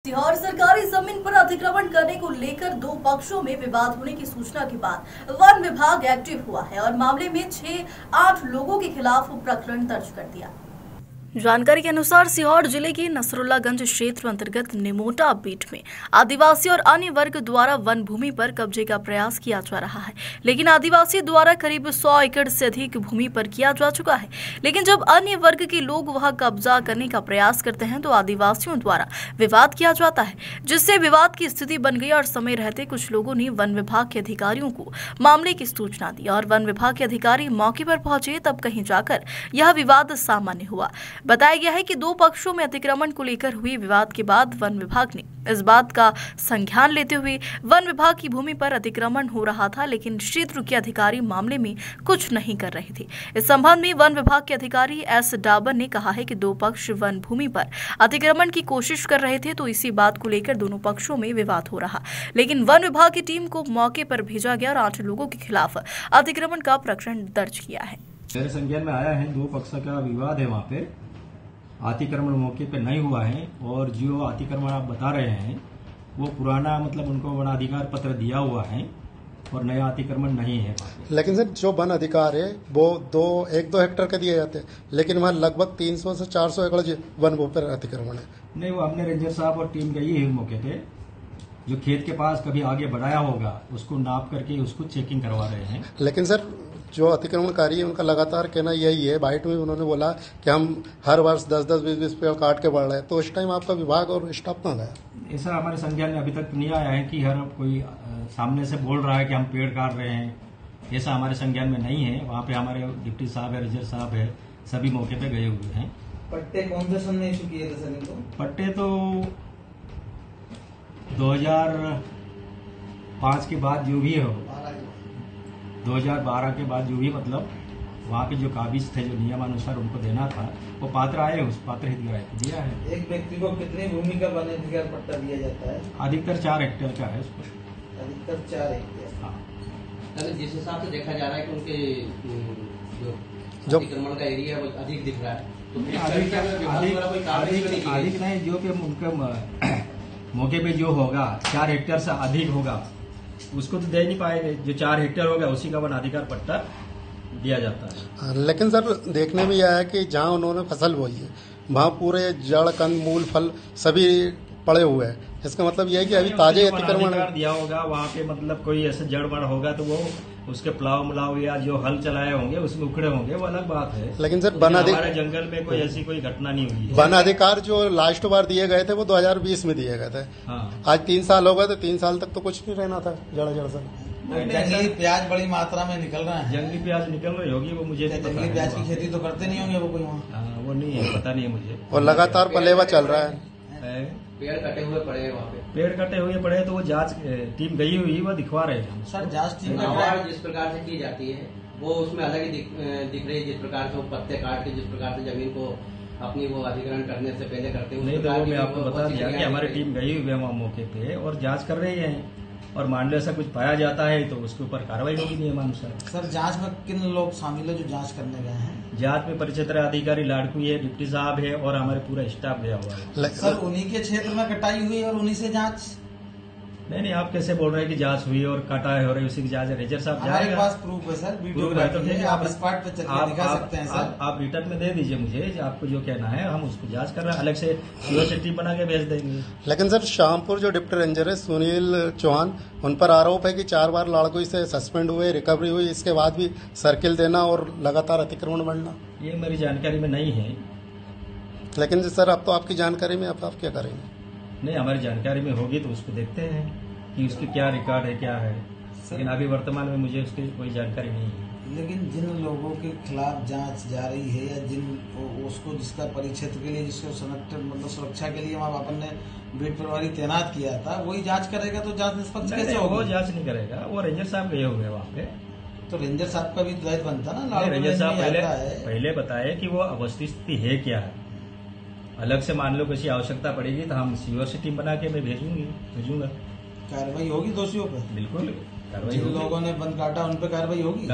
सीहोर सरकारी जमीन पर अतिक्रमण करने को लेकर दो पक्षों में विवाद होने की सूचना के बाद वन विभाग एक्टिव हुआ है और मामले में 6-8 लोगों के खिलाफ प्रकरण दर्ज कर दिया। जानकारी के अनुसार सीहोर जिले के नसरुल्लागंज क्षेत्र अंतर्गत निमोटा बीट में आदिवासी और अन्य वर्ग द्वारा वन भूमि पर कब्जे का प्रयास किया जा रहा है, लेकिन आदिवासी द्वारा करीब 100 एकड़ से अधिक भूमि पर किया जा चुका है। लेकिन जब अन्य वर्ग के लोग वहां कब्जा करने का प्रयास करते हैं तो आदिवासियों द्वारा विवाद किया जाता है, जिससे विवाद की स्थिति बन गई और समय रहते कुछ लोगों ने वन विभाग के अधिकारियों को मामले की सूचना दी और वन विभाग के अधिकारी मौके पर पहुंचे। तब कहीं जाकर यह विवाद सामान्य हुआ। बताया गया है कि दो पक्षों में अतिक्रमण को लेकर हुए विवाद के बाद वन विभाग ने इस बात का संज्ञान लेते हुए वन विभाग की भूमि पर अतिक्रमण हो रहा था, लेकिन क्षेत्र के अधिकारी मामले में कुछ नहीं कर रहे थे। इस संबंध में वन विभाग के अधिकारी एस डाबर ने कहा है कि दो पक्ष वन भूमि पर अतिक्रमण की कोशिश कर रहे थे, तो इसी बात को लेकर दोनों पक्षों में विवाद हो रहा, लेकिन वन विभाग की टीम को मौके पर भेजा गया और 8 लोगों के खिलाफ अतिक्रमण का प्रकरण दर्ज किया है। मेरे संज्ञान में आया है, दो पक्ष का विवाद है, वहाँ पे अतिक्रमण मौके पे नहीं हुआ है और जो अतिक्रमण आप बता रहे हैं वो पुराना मतलब उनको वन अधिकार पत्र दिया हुआ है और नया अतिक्रमण नहीं है। लेकिन सर जो वन अधिकार है वो 1-2 हेक्टेयर के दिए जाते हैं, लेकिन वहाँ लगभग 300 से 400 एकड़ वन भूमि पर अतिक्रमण है। नहीं, वो हमने रेंजर साहब और टीम गई है मौके पे, जो खेत के पास कभी आगे बढ़ाया होगा उसको नाप करके उसको चेकिंग करवा रहे हैं। लेकिन सर जो अतिक्रमणकारी है उनका लगातार कहना यही है, बाइट में उन्होंने बोला कि हम हर वर्ष 10-10, 20-20 पेड़ काट के बढ़ रहे हैं, तो उस टाइम आपका विभाग और स्टाफ ना गया। ऐसा हमारे संज्ञान में अभी तक नहीं आया है कि हर कोई सामने से बोल रहा है कि हम पेड़ काट रहे हैं, ऐसा हमारे संज्ञान में नहीं है। वहाँ पे हमारे डिप्टी साहब है, रेंजर साहब है, सभी मौके पे गए हुए हैं। पट्टे कौन से सन में इशू किए थे सर इनको? पट्टे तो 2005 के बाद जो भी हो, 2012 के बाद जो भी मतलब वहाँ के जो काबिज थे, जो नियमानुसार उनको देना था, वो पात्र आए, उस पात्र हितग्राही को दिया है। एक व्यक्ति को कितनी भूमि का वन अधिकार पट्टा दिया जाता है? अधिकतर 4 हेक्टेयर का है उसको। अधिकतर 4 हेक्टेयर। हाँ, जिस हिसाब से देखा जा रहा है कि उनके जो अतिक्रमण का एरिया वो अधिक दिख रहा है, तो अधिक नहीं, जो कि उनके मौके पे जो होगा 4 हेक्टेयर से अधिक होगा उसको तो दे नहीं पाएंगे। जो 4 हेक्टेयर होगा उसी का वन अधिकार पट्टा दिया जाता है। लेकिन सर देखने में यह है कि जहां उन्होंने फसल बोई है वहां पूरे जड़, कंद, मूल, फल सभी पड़े हुए हैं। इसका मतलब यह है कि अभी ताजे अतिक्रमण दिया होगा। वहाँ पे मतलब कोई ऐसे जड़ बड़ होगा तो वो उसके प्लाव मुलाव या जो हल चलाए होंगे उसमें उखड़े होंगे, वो अलग बात है। लेकिन सर हमारे जंगल में कोई ऐसी कोई घटना नहीं हुई है। वन अधिकार जो लास्ट बार दिए गए थे वो 2020 में दिए गए थे। हाँ। आज 3 साल हो गए, तो 3 साल तक तो कुछ नहीं रहना था जड़ से। जंगली प्याज बड़ी मात्रा में निकल रहा है। जंगली प्याज निकल रही होगी, वो मुझे जंगली प्याज की खेती तो करते नहीं होंगे वो कोई वहाँ? वो नहीं है, पता नहीं है मुझे। और लगातार पलेवा चल रहा है। पेड़ कटे हुए पड़े हैं वहाँ पे। पेड़ कटे हुए पड़े हैं, तो वो जांच टीम गई हुई वो दिखवा रहे हैं सर। जांच टीम जिस प्रकार से की जाती है वो उसमें अलग ही दिख रही है। जिस प्रकार से वो पत्ते काट के जिस प्रकार से जमीन को अपनी वो अधिग्रहण करने से पहले करते हैं, नहीं तो वो मैं आपको बता दिया कि हमारी टीम गई हुई है वहाँ मौके पे और जांच कर रही है, और मान लो ऐसा कुछ पाया जाता है तो उसके ऊपर कार्रवाई होगी नियमानुसार। सर जांच में किन लोग शामिल है जो जांच करने गए हैं? जांच में परिक्षेत्र अधिकारी लाड़कू है, डिप्टी साहब है और हमारे पूरा स्टाफ गया हुआ है। सर उन्हीं के क्षेत्र में कटाई हुई और उन्हीं से जांच? नहीं, आप कैसे बोल रहे हैं कि जांच हुई और कटाई हो रही, उसी की जांच रेंजर साहब जाएगा। हमारे पास प्रूफ है सर, वीडियो है, आप स्पॉट पे चल के दिखा सकते हैं सर। आप रिटर्न में दे दीजिए मुझे, आपको जो कहना है हम उसको जांच कर रहे हैं, अलग से सीओ से टीम बना के भेज देंगे। लेकिन सर शामपुर जो डिप्टी रेंजर है सुनील चौहान, उन पर आरोप है कि 4 बार लाड़कुई से सस्पेंड हुए, रिकवरी हुई, इसके बाद भी सर्किल देना और लगातार अतिक्रमण बढ़ना। ये मेरी जानकारी में नहीं है। लेकिन सर अब तो आपकी जानकारी में, अब आप क्या करेंगे? नहीं, हमारी जानकारी में होगी तो उसको देखते हैं कि उसकी क्या रिकॉर्ड है, क्या है, लेकिन अभी वर्तमान में मुझे उसकी कोई जानकारी नहीं है। लेकिन जिन लोगों के खिलाफ जांच जा रही है या जिन उसको जिसका परिक्षेत्र के लिए जिसको मतलब सुरक्षा के लिए वहाँ अपन ने बीट प्रभारी तैनात किया था, वही जांच करेगा तो जांच निष्पक्ष कैसे होगी? वो जांच नहीं करेगा, वो रेंजर साहब गए हुए वहाँ पे। तो रेंजर साहब का भी दायित्व बनता ना। रेंजर साहब पहले बताए कि वो अवस्थित स्थिति है क्या है। अलग से मान लो किसी आवश्यकता पड़ेगी तो हम सीओ से टीम बना के मैं भेजूंगा। कार्रवाई होगी दोषियों पर? बिल्कुल कार्रवाई। जिन लोगों ने बंद काटा उन पर कार्रवाई होगी।